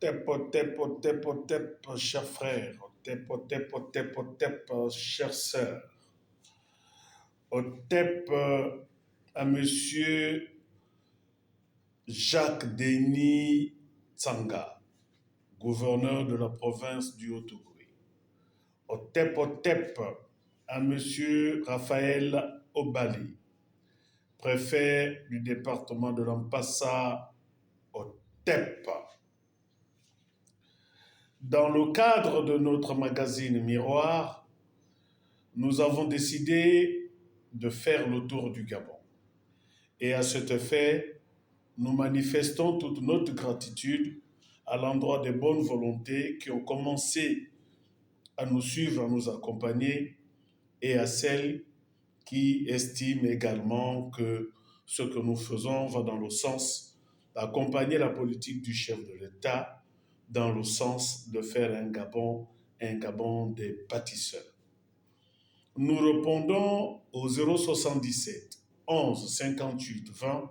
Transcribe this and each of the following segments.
Otep, chers frères, Otep, chères sœurs, Otep à Monsieur Jacques Denis Tsanga, gouverneur de la province du Haut-Ogooué. Otep à Monsieur Raphaël Obali, préfet du département de l'Ampassa, Otep. Dans le cadre de notre magazine Miroir, nous avons décidé de faire le tour du Gabon. Et à cet effet, nous manifestons toute notre gratitude à l'endroit des bonnes volontés qui ont commencé à nous suivre, à nous accompagner, et à celles qui estiment également que ce que nous faisons va dans le sens d'accompagner la politique du chef de l'État, dans le sens de faire un Gabon des bâtisseurs. Nous répondons au 077 11 58 20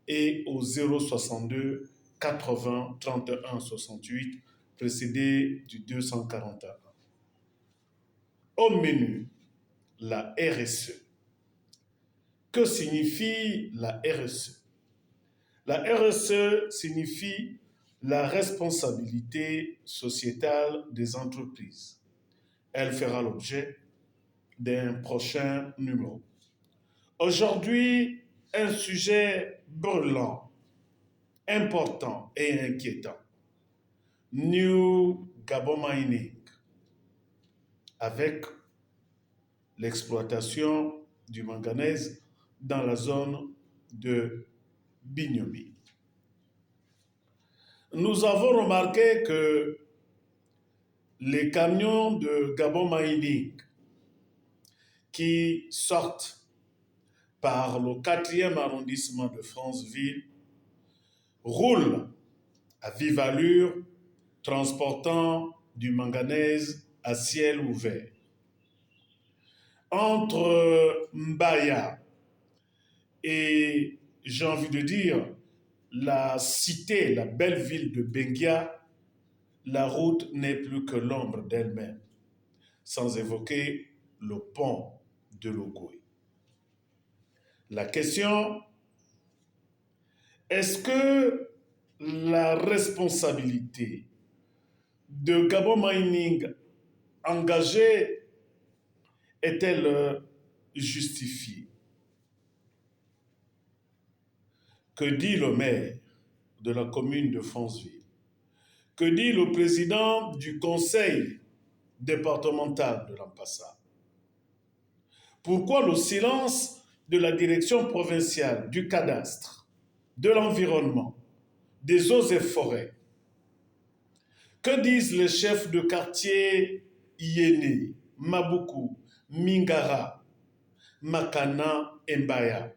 et au 062 80 31 68 précédé du 241. Au menu, la RSE. Que signifie la RSE? La RSE signifie la responsabilité sociétale des entreprises. Elle fera l'objet d'un prochain numéro. Aujourd'hui, un sujet brûlant, important et inquiétant. New Gabon Mining, avec l'exploitation du manganèse dans la zone de Binyomi. Nous avons remarqué que les camions de Gabon Mining qui sortent par le 4e arrondissement de Franceville roulent à vive allure, transportant du manganèse à ciel ouvert. Entre Mbaya et, j'ai envie de dire, la cité, la belle ville de Benguia, la route n'est plus que l'ombre d'elle-même, sans évoquer le pont de l'Ogooué. La question, est-ce que la responsabilité de Gabon Mining engagée est-elle justifiée? Que dit le maire de la commune de Franceville? Que dit le président du conseil départemental de l'Ampassa? Pourquoi le silence de la direction provinciale du cadastre, de l'environnement, des eaux et forêts? Que disent les chefs de quartier Yéné, Maboukou, Mingara, Makana et Mbaya?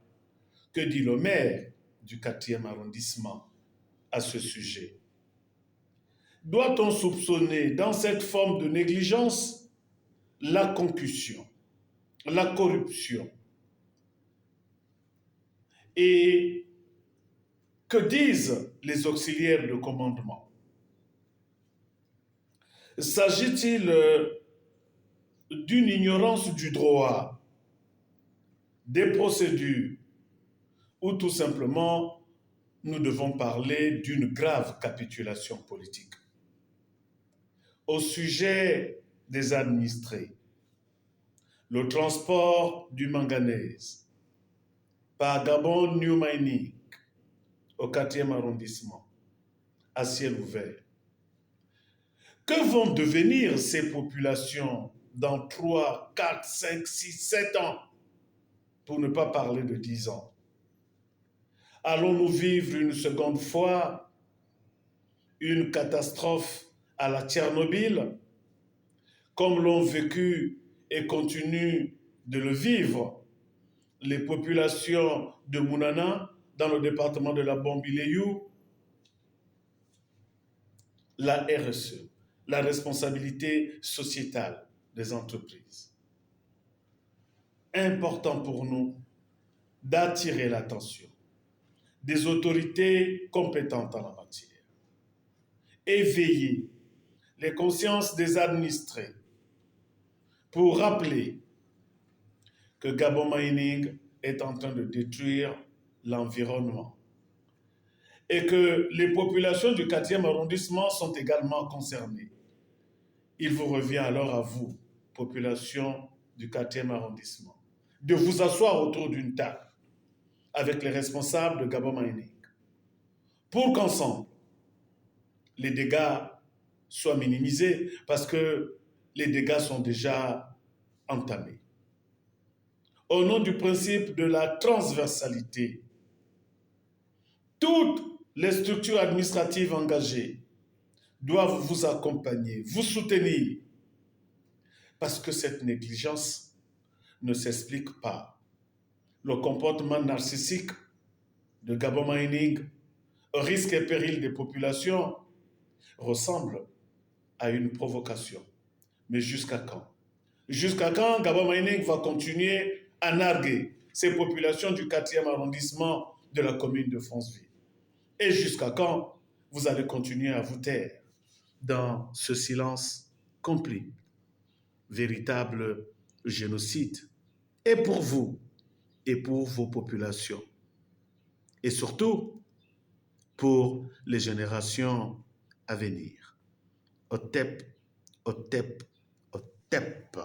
Que dit le maire du 4e arrondissement à ce sujet? Doit-on soupçonner dans cette forme de négligence la concussion, la corruption? Et que disent les auxiliaires de commandement? S'agit-il d'une ignorance du droit, des procédures, ou tout simplement nous devons parler d'une grave capitulation politique? Au sujet des administrés, le transport du manganèse par Gabon New Mining au 4e arrondissement, à ciel ouvert. Que vont devenir ces populations dans 3, 4, 5, 6, 7 ans, pour ne pas parler de 10 ans? Allons-nous vivre une seconde fois une catastrophe à la Tchernobyl, comme l'ont vécu et continuent de le vivre les populations de Mounana dans le département de la Bambileyou? La RSE, la responsabilité sociétale des entreprises. Important pour nous d'attirer l'attention des autorités compétentes en la matière éveiller les consciences des administrés pour rappeler que Gabon Mining est en train de détruire l'environnement et que les populations du 4e arrondissement sont également concernées. Il vous revient alors à vous, population du 4e arrondissement, de vous asseoir autour d'une table avec les responsables de Gabon Mining pour qu'ensemble, les dégâts soient minimisés parce que les dégâts sont déjà entamés. Au nom du principe de la transversalité, toutes les structures administratives engagées doivent vous accompagner, vous soutenir, parce que cette négligence ne s'explique pas. Le comportement narcissique de Gabon Mining, risque et péril des populations, ressemble à une provocation. Mais jusqu'à quand? Jusqu'à quand Gabon Mining va continuer à narguer ces populations du 4e arrondissement de la commune de Fonceville? Et jusqu'à quand vous allez continuer à vous taire dans ce silence complet? Véritable génocide. Et pour vous, et pour vos populations. Et surtout, pour les générations à venir. Otep, Otep, Otep.